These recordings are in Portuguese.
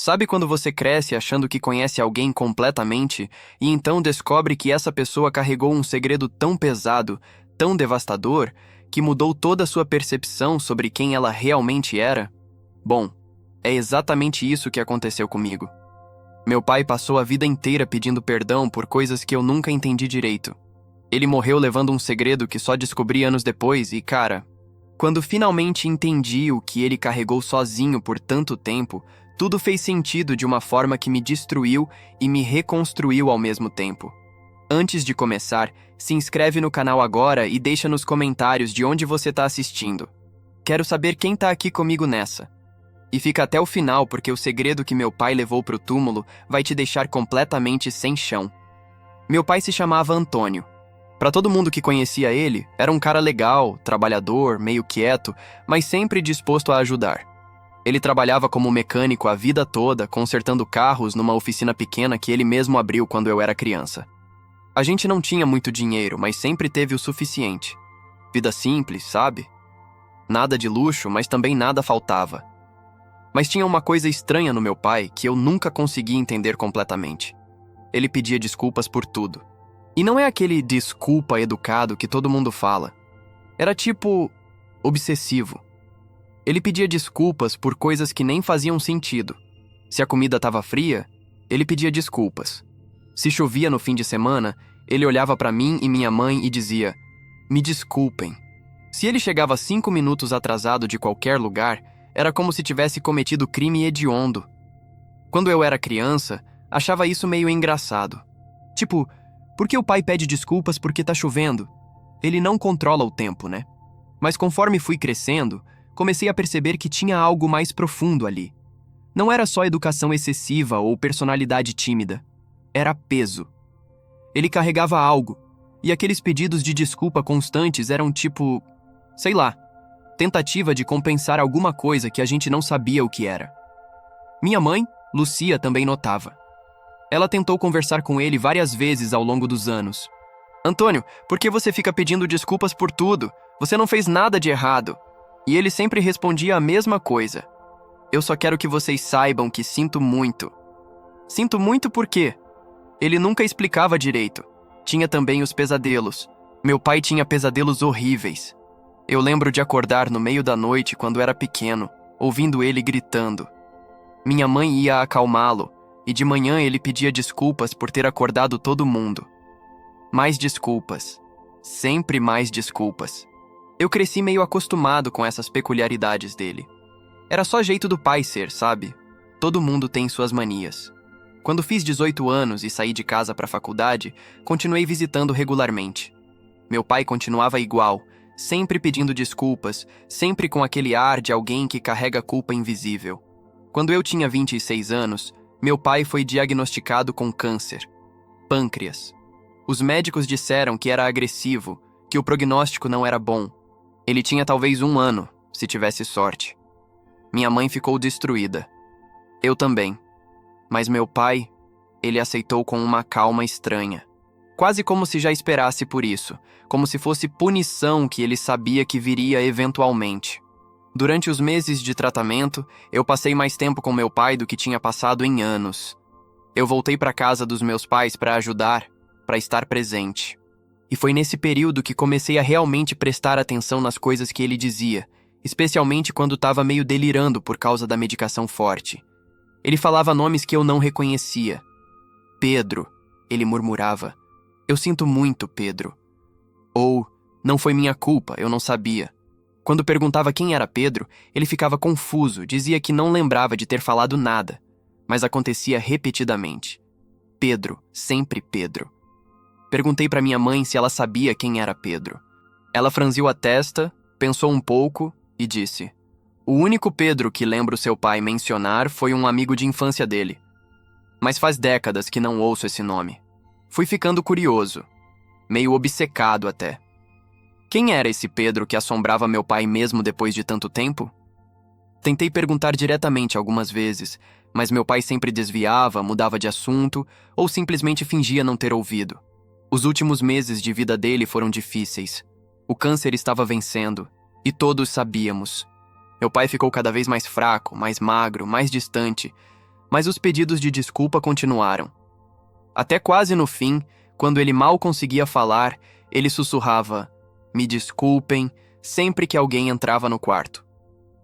Sabe quando você cresce achando que conhece alguém completamente e então descobre que essa pessoa carregou um segredo tão pesado, tão devastador, que mudou toda a sua percepção sobre quem ela realmente era? Bom, é exatamente isso que aconteceu comigo. Meu pai passou a vida inteira pedindo perdão por coisas que eu nunca entendi direito. Ele morreu levando um segredo que só descobri anos depois e, cara, quando finalmente entendi o que ele carregou sozinho por tanto tempo, tudo fez sentido de uma forma que me destruiu e me reconstruiu ao mesmo tempo. Antes de começar, se inscreve no canal agora e deixa nos comentários de onde você está assistindo. Quero saber quem está aqui comigo nessa. E fica até o final porque o segredo que meu pai levou para o túmulo vai te deixar completamente sem chão. Meu pai se chamava Antônio. Para todo mundo que conhecia ele, era um cara legal, trabalhador, meio quieto, mas sempre disposto a ajudar. Ele trabalhava como mecânico a vida toda, consertando carros numa oficina pequena que ele mesmo abriu quando eu era criança. A gente não tinha muito dinheiro, mas sempre teve o suficiente. Vida simples, sabe? Nada de luxo, mas também nada faltava. Mas tinha uma coisa estranha no meu pai que eu nunca consegui entender completamente. Ele pedia desculpas por tudo. E não é aquele desculpa educado que todo mundo fala. Era tipo obsessivo. Ele pedia desculpas por coisas que nem faziam sentido. Se a comida estava fria, ele pedia desculpas. Se chovia no fim de semana, ele olhava para mim e minha mãe e dizia: "Me desculpem." Se ele chegava 5 minutos atrasado de qualquer lugar, era como se tivesse cometido crime hediondo. Quando eu era criança, achava isso meio engraçado. Tipo, por que o pai pede desculpas porque tá chovendo? Ele não controla o tempo, né? Mas conforme fui crescendo, comecei a perceber que tinha algo mais profundo ali. Não era só educação excessiva ou personalidade tímida. Era peso. Ele carregava algo, e aqueles pedidos de desculpa constantes eram tipo, sei lá, tentativa de compensar alguma coisa que a gente não sabia o que era. Minha mãe, Lucia, também notava. Ela tentou conversar com ele várias vezes ao longo dos anos. "Antônio, por que você fica pedindo desculpas por tudo? Você não fez nada de errado." E ele sempre respondia a mesma coisa: "Eu só quero que vocês saibam que sinto muito." Sinto muito por quê? Ele nunca explicava direito. Tinha também os pesadelos. Meu pai tinha pesadelos horríveis. Eu lembro de acordar no meio da noite quando era pequeno, ouvindo ele gritando. Minha mãe ia acalmá-lo, e de manhã ele pedia desculpas por ter acordado todo mundo. Mais desculpas. Sempre mais desculpas. Eu cresci meio acostumado com essas peculiaridades dele. Era só jeito do pai ser, sabe? Todo mundo tem suas manias. Quando fiz 18 anos e saí de casa para a faculdade, continuei visitando regularmente. Meu pai continuava igual, sempre pedindo desculpas, sempre com aquele ar de alguém que carrega culpa invisível. Quando eu tinha 26 anos, meu pai foi diagnosticado com câncer. Pâncreas. Os médicos disseram que era agressivo, que o prognóstico não era bom. Ele tinha talvez 1 ano, se tivesse sorte. Minha mãe ficou destruída. Eu também. Mas meu pai, ele aceitou com uma calma estranha. Quase como se já esperasse por isso, como se fosse punição que ele sabia que viria eventualmente. Durante os meses de tratamento, eu passei mais tempo com meu pai do que tinha passado em anos. Eu voltei para casa dos meus pais para ajudar, para estar presente. E foi nesse período que comecei a realmente prestar atenção nas coisas que ele dizia, especialmente quando estava meio delirando por causa da medicação forte. Ele falava nomes que eu não reconhecia. "Pedro", ele murmurava. "Eu sinto muito, Pedro." Ou, "Não foi minha culpa, eu não sabia." Quando perguntava quem era Pedro, ele ficava confuso, dizia que não lembrava de ter falado nada. Mas acontecia repetidamente. Pedro, sempre Pedro. Perguntei para minha mãe se ela sabia quem era Pedro. Ela franziu a testa, pensou um pouco e disse: "O único Pedro que lembro seu pai mencionar foi um amigo de infância dele. Mas faz décadas que não ouço esse nome." Fui ficando curioso, meio obcecado até. Quem era esse Pedro que assombrava meu pai mesmo depois de tanto tempo? Tentei perguntar diretamente algumas vezes, mas meu pai sempre desviava, mudava de assunto ou simplesmente fingia não ter ouvido. Os últimos meses de vida dele foram difíceis. O câncer estava vencendo, e todos sabíamos. Meu pai ficou cada vez mais fraco, mais magro, mais distante, Mas os pedidos de desculpa continuaram. Até quase no fim, quando ele mal conseguia falar, ele sussurrava: "Me desculpem", sempre que alguém entrava no quarto.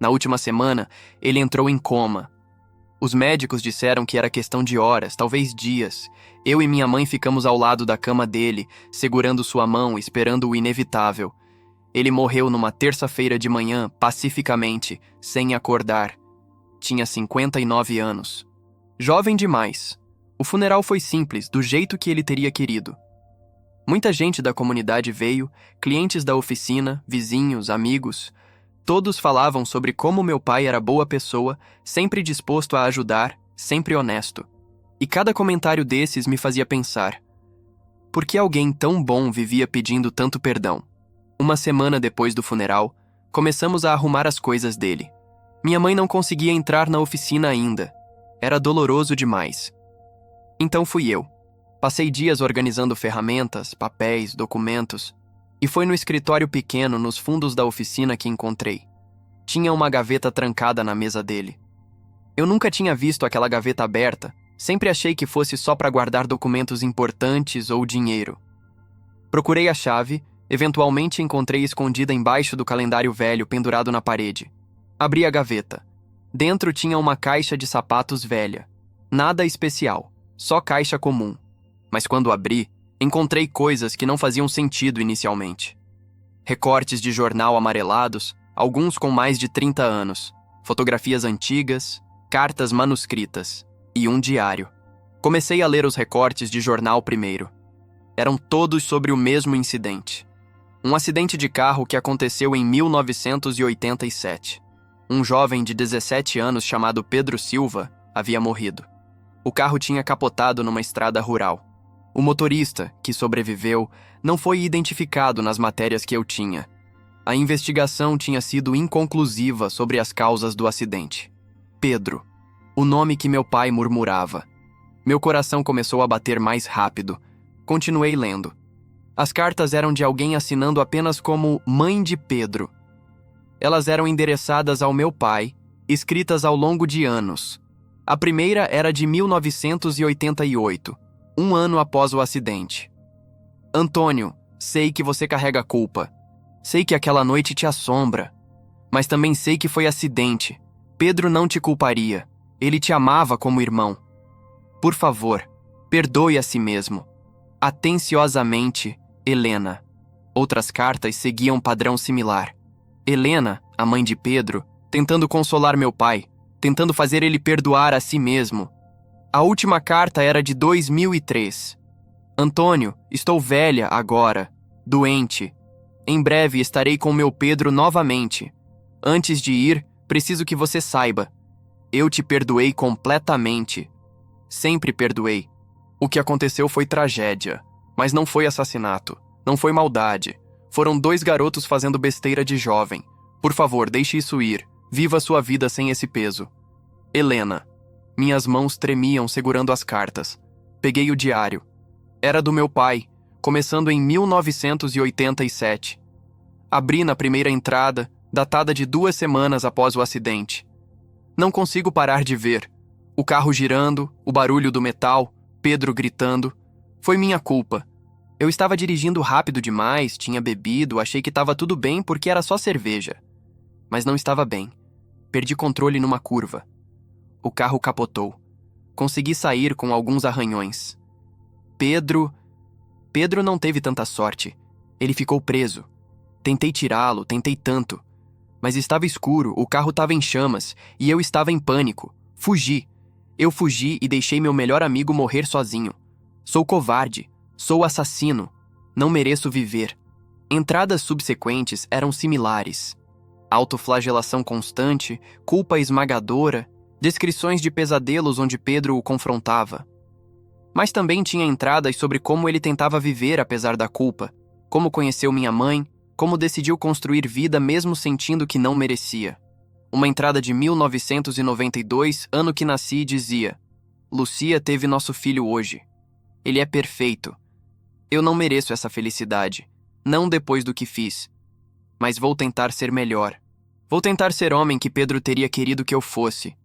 Na última semana, ele entrou em coma. Os médicos disseram que era questão de horas, talvez dias. Eu e minha mãe ficamos ao lado da cama dele, segurando sua mão, esperando o inevitável. Ele morreu numa terça-feira de manhã, pacificamente, sem acordar. Tinha 59 anos. Jovem demais. O funeral foi simples, do jeito que ele teria querido. Muita gente da comunidade veio, clientes da oficina, vizinhos, amigos. Todos falavam sobre como meu pai era boa pessoa, sempre disposto a ajudar, sempre honesto. E cada comentário desses me fazia pensar: por que alguém tão bom vivia pedindo tanto perdão? Uma semana depois do funeral, começamos a arrumar as coisas dele. Minha mãe não conseguia entrar na oficina ainda. Era doloroso demais. Então fui eu. Passei dias organizando ferramentas, papéis, documentos. E foi no escritório pequeno, nos fundos da oficina, que encontrei. Tinha uma gaveta trancada na mesa dele. Eu nunca tinha visto aquela gaveta aberta, sempre achei que fosse só para guardar documentos importantes ou dinheiro. Procurei a chave, eventualmente encontrei escondida embaixo do calendário velho pendurado na parede. Abri a gaveta. Dentro tinha uma caixa de sapatos velha. Nada especial, só caixa comum. Mas quando abri, encontrei coisas que não faziam sentido inicialmente. Recortes de jornal amarelados, alguns com mais de 30 anos, fotografias antigas, cartas manuscritas e um diário. Comecei a ler os recortes de jornal primeiro. Eram todos sobre o mesmo incidente. Um acidente de carro que aconteceu em 1987. Um jovem de 17 anos chamado Pedro Silva havia morrido. O carro tinha capotado numa estrada rural. O motorista, que sobreviveu, não foi identificado nas matérias que eu tinha. A investigação tinha sido inconclusiva sobre as causas do acidente. Pedro, o nome que meu pai murmurava. Meu coração começou a bater mais rápido. Continuei lendo. As cartas eram de alguém assinando apenas como Mãe de Pedro. Elas eram endereçadas ao meu pai, escritas ao longo de anos. A primeira era de 1988, um ano após o acidente. Antônio, sei que você carrega culpa. Sei que aquela noite te assombra. Mas também sei que foi acidente. Pedro não te culparia. Ele te amava como irmão. Por favor, perdoe a si mesmo. Atenciosamente, Helena. Outras cartas seguiam padrão similar. Helena, a mãe de Pedro, tentando consolar meu pai, tentando fazer ele perdoar a si mesmo. A última carta era de 2003. Antônio, estou velha agora, doente. Em breve estarei com meu Pedro novamente. Antes de ir, preciso que você saiba. Eu te perdoei completamente. Sempre perdoei. O que aconteceu foi tragédia, mas não foi assassinato, não foi maldade. Foram 2 garotos fazendo besteira de jovem. Por favor, deixe isso ir. Viva sua vida sem esse peso. Helena. Minhas mãos tremiam segurando as cartas. Peguei o diário. Era do meu pai, começando em 1987. Abri na primeira entrada, datada de 2 semanas após o acidente. Não consigo parar de ver. O carro girando, o barulho do metal, Pedro gritando. Foi minha culpa. Eu estava dirigindo rápido demais, tinha bebido, achei que estava tudo bem porque era só cerveja. Mas não estava bem. Perdi controle numa curva. O carro capotou. Consegui sair com alguns arranhões. Pedro não teve tanta sorte. Ele ficou preso. Tentei tirá-lo, tentei tanto. Mas estava escuro, o carro estava em chamas e eu estava em pânico. Fugi. Eu fugi e deixei meu melhor amigo morrer sozinho. Sou covarde. Sou assassino. Não mereço viver. Entradas subsequentes eram similares. Autoflagelação constante, culpa esmagadora, descrições de pesadelos onde Pedro o confrontava. Mas também tinha entradas sobre como ele tentava viver apesar da culpa, como conheceu minha mãe, como decidiu construir vida mesmo sentindo que não merecia. Uma entrada de 1992, ano que nasci, dizia: Lucia teve nosso filho hoje. Ele é perfeito. Eu não mereço essa felicidade, não depois do que fiz. Mas vou tentar ser melhor. Vou tentar ser homem que Pedro teria querido que eu fosse.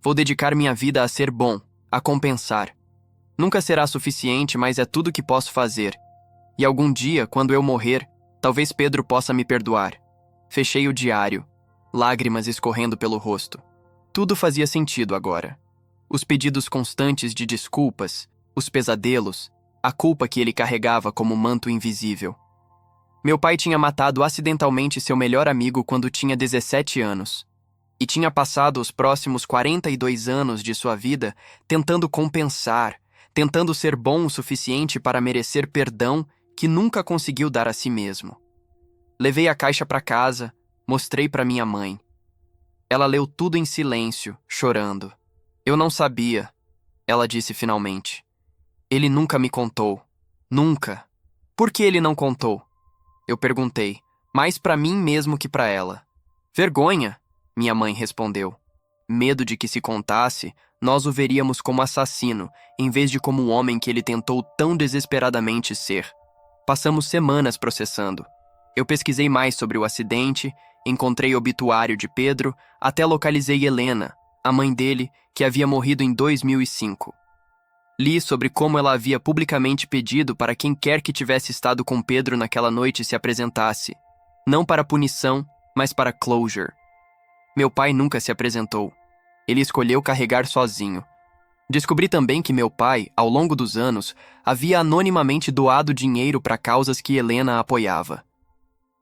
Vou dedicar minha vida a ser bom, a compensar. Nunca será suficiente, mas é tudo que posso fazer. E algum dia, quando eu morrer, talvez Pedro possa me perdoar. Fechei o diário, lágrimas escorrendo pelo rosto. Tudo fazia sentido agora. Os pedidos constantes de desculpas, os pesadelos, a culpa que ele carregava como manto invisível. Meu pai tinha matado acidentalmente seu melhor amigo quando tinha 17 anos. E tinha passado os próximos 42 anos de sua vida tentando compensar, tentando ser bom o suficiente para merecer perdão que nunca conseguiu dar a si mesmo. Levei a caixa para casa, mostrei para minha mãe. Ela leu tudo em silêncio, chorando. Eu não sabia, ela disse finalmente. Ele nunca me contou. Nunca. Por que ele não contou? Eu perguntei, mais para mim mesmo que para ela. Vergonha, minha mãe respondeu. Medo de que se contasse, nós o veríamos como assassino, em vez de como o homem que ele tentou tão desesperadamente ser. Passamos semanas processando. Eu pesquisei mais sobre o acidente, encontrei o obituário de Pedro, até localizei Helena, a mãe dele, que havia morrido em 2005. Li sobre como ela havia publicamente pedido para quem quer que tivesse estado com Pedro naquela noite se apresentasse. Não para punição, mas para closure. Meu pai nunca se apresentou. Ele escolheu carregar sozinho. Descobri também que meu pai, ao longo dos anos, havia anonimamente doado dinheiro para causas que Helena apoiava.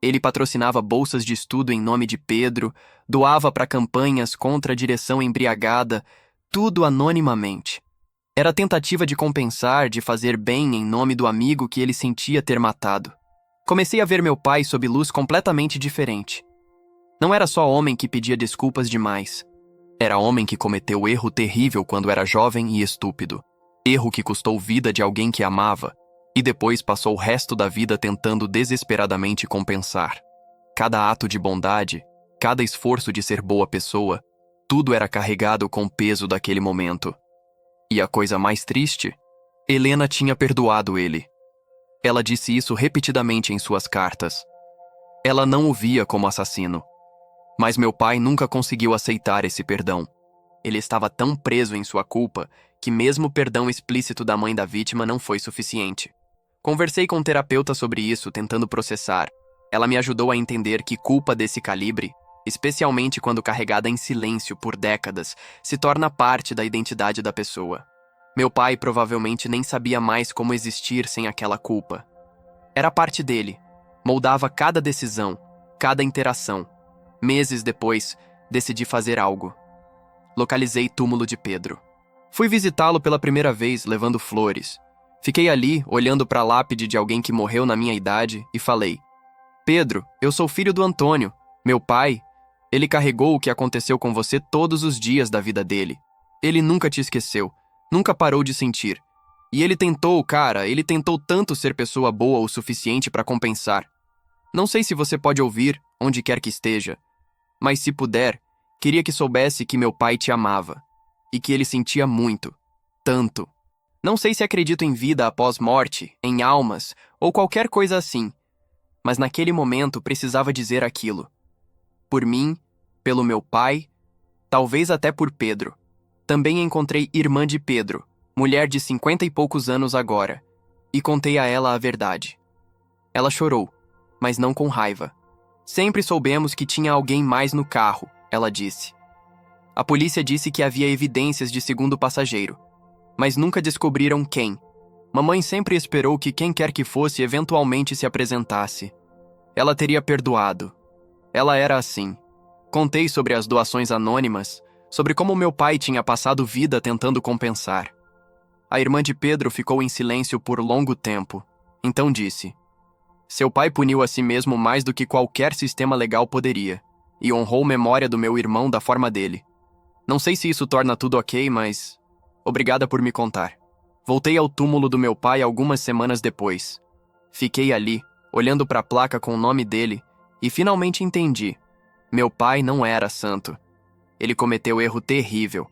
Ele patrocinava bolsas de estudo em nome de Pedro, doava para campanhas contra a direção embriagada, tudo anonimamente. Era tentativa de compensar, de fazer bem em nome do amigo que ele sentia ter matado. Comecei a ver meu pai sob luz completamente diferente. Não era só homem que pedia desculpas demais. Era homem que cometeu erro terrível quando era jovem e estúpido. Erro que custou vida de alguém que amava, e depois passou o resto da vida tentando desesperadamente compensar. Cada ato de bondade, cada esforço de ser boa pessoa, tudo era carregado com o peso daquele momento. E a coisa mais triste? Helena tinha perdoado ele. Ela disse isso repetidamente em suas cartas. Ela não o via como assassino. Mas meu pai nunca conseguiu aceitar esse perdão. Ele estava tão preso em sua culpa que mesmo o perdão explícito da mãe da vítima não foi suficiente. Conversei com um terapeuta sobre isso, tentando processar. Ela me ajudou a entender que culpa desse calibre, especialmente quando carregada em silêncio por décadas, se torna parte da identidade da pessoa. Meu pai provavelmente nem sabia mais como existir sem aquela culpa. Era parte dele, moldava cada decisão, cada interação. Meses depois, decidi fazer algo. Localizei túmulo de Pedro. Fui visitá-lo pela primeira vez, levando flores. Fiquei ali, olhando para a lápide de alguém que morreu na minha idade, e falei: Pedro, eu sou filho do Antônio, meu pai. Ele carregou o que aconteceu com você todos os dias da vida dele. Ele nunca te esqueceu, nunca parou de sentir. E ele tentou tanto ser pessoa boa o suficiente para compensar. Não sei se você pode ouvir, onde quer que esteja, mas se puder, queria que soubesse que meu pai te amava, e que ele sentia muito, tanto. Não sei se acredito em vida após morte, em almas, ou qualquer coisa assim, mas naquele momento precisava dizer aquilo. Por mim, pelo meu pai, talvez até por Pedro. Também encontrei irmã de Pedro, mulher de 50 e poucos anos agora, e contei a ela a verdade. Ela chorou, mas não com raiva. Sempre soubemos que tinha alguém mais no carro, ela disse. A polícia disse que havia evidências de segundo passageiro, mas nunca descobriram quem. Mamãe sempre esperou que quem quer que fosse eventualmente se apresentasse. Ela teria perdoado. Ela era assim. Contei sobre as doações anônimas, sobre como meu pai tinha passado vida tentando compensar. A irmã de Pedro ficou em silêncio por longo tempo. Então disse: seu pai puniu a si mesmo mais do que qualquer sistema legal poderia, e honrou memória do meu irmão da forma dele. Não sei se isso torna tudo ok, mas... obrigada por me contar. Voltei ao túmulo do meu pai algumas semanas depois. Fiquei ali, olhando para a placa com o nome dele, e finalmente entendi. Meu pai não era santo. Ele cometeu erro terrível.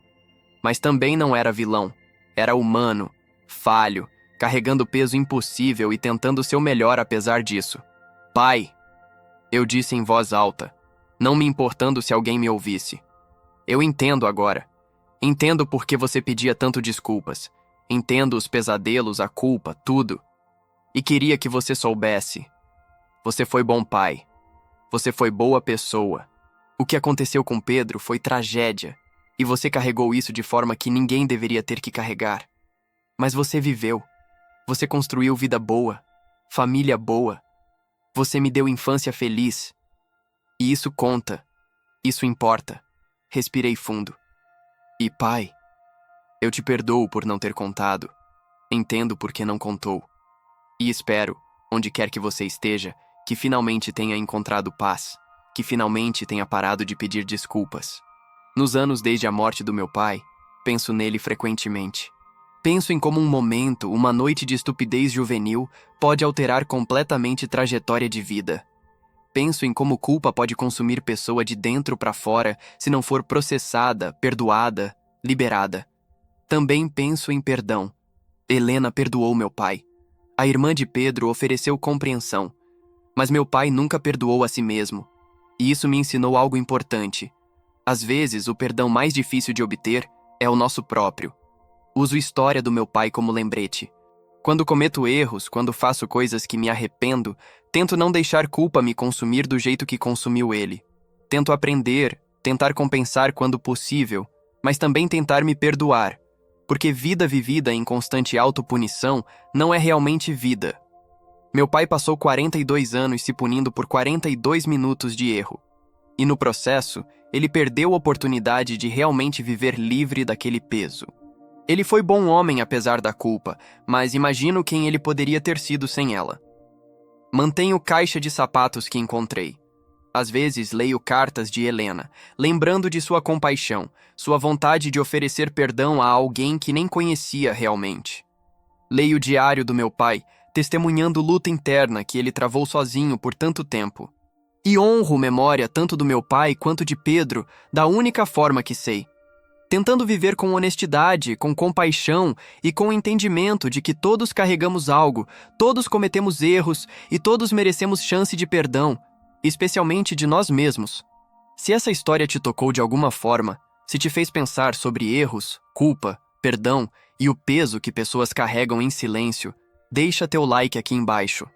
Mas também não era vilão. Era humano, falho, carregando peso impossível e tentando seu melhor apesar disso. Pai! Eu disse em voz alta, não me importando se alguém me ouvisse. Eu entendo agora. Entendo por que você pedia tanto desculpas. Entendo os pesadelos, a culpa, tudo. E queria que você soubesse. Você foi bom pai. Você foi boa pessoa. O que aconteceu com Pedro foi tragédia. E você carregou isso de forma que ninguém deveria ter que carregar. Mas você viveu. Você construiu vida boa. Família boa. Você me deu infância feliz. E isso conta. Isso importa. Respirei fundo. E pai, eu te perdoo por não ter contado. Entendo por que não contou. E espero, onde quer que você esteja, que finalmente tenha encontrado paz. Que finalmente tenha parado de pedir desculpas. Nos anos desde a morte do meu pai, penso nele frequentemente. Penso em como um momento, uma noite de estupidez juvenil, pode alterar completamente trajetória de vida. Penso em como culpa pode consumir pessoa de dentro para fora se não for processada, perdoada, liberada. Também penso em perdão. Helena perdoou meu pai. A irmã de Pedro ofereceu compreensão. Mas meu pai nunca perdoou a si mesmo. E isso me ensinou algo importante. Às vezes, o perdão mais difícil de obter é o nosso próprio. Uso a história do meu pai como lembrete. Quando cometo erros, quando faço coisas que me arrependo, tento não deixar culpa me consumir do jeito que consumiu ele. Tento aprender, tentar compensar quando possível, mas também tentar me perdoar, porque vida vivida em constante autopunição não é realmente vida. Meu pai passou 42 anos se punindo por 42 minutos de erro. E no processo, ele perdeu a oportunidade de realmente viver livre daquele peso. Ele foi bom homem apesar da culpa, mas imagino quem ele poderia ter sido sem ela. Mantenho caixa de sapatos que encontrei. Às vezes leio cartas de Helena, lembrando de sua compaixão, sua vontade de oferecer perdão a alguém que nem conhecia realmente. Leio o diário do meu pai, testemunhando luta interna que ele travou sozinho por tanto tempo. E honro memória tanto do meu pai quanto de Pedro, da única forma que sei. Tentando viver com honestidade, com compaixão e com o entendimento de que todos carregamos algo, todos cometemos erros e todos merecemos chance de perdão, especialmente de nós mesmos. Se essa história te tocou de alguma forma, se te fez pensar sobre erros, culpa, perdão e o peso que pessoas carregam em silêncio, deixa teu like aqui embaixo.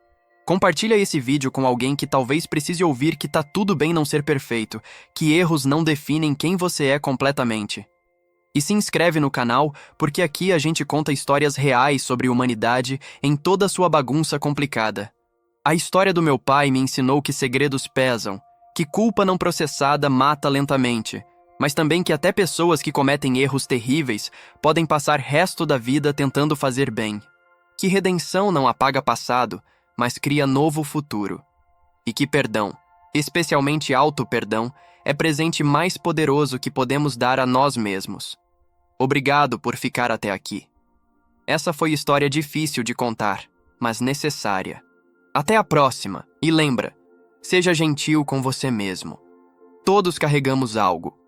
Compartilha esse vídeo com alguém que talvez precise ouvir que tá tudo bem não ser perfeito, que erros não definem quem você é completamente. E se inscreve no canal, porque aqui a gente conta histórias reais sobre humanidade em toda a sua bagunça complicada. A história do meu pai me ensinou que segredos pesam, que culpa não processada mata lentamente, mas também que até pessoas que cometem erros terríveis podem passar resto da vida tentando fazer bem. Que redenção não apaga passado, mas cria novo futuro. E que perdão, especialmente auto-perdão, é presente mais poderoso que podemos dar a nós mesmos. Obrigado por ficar até aqui. Essa foi história difícil de contar, mas necessária. Até a próxima, e lembra, seja gentil com você mesmo. Todos carregamos algo.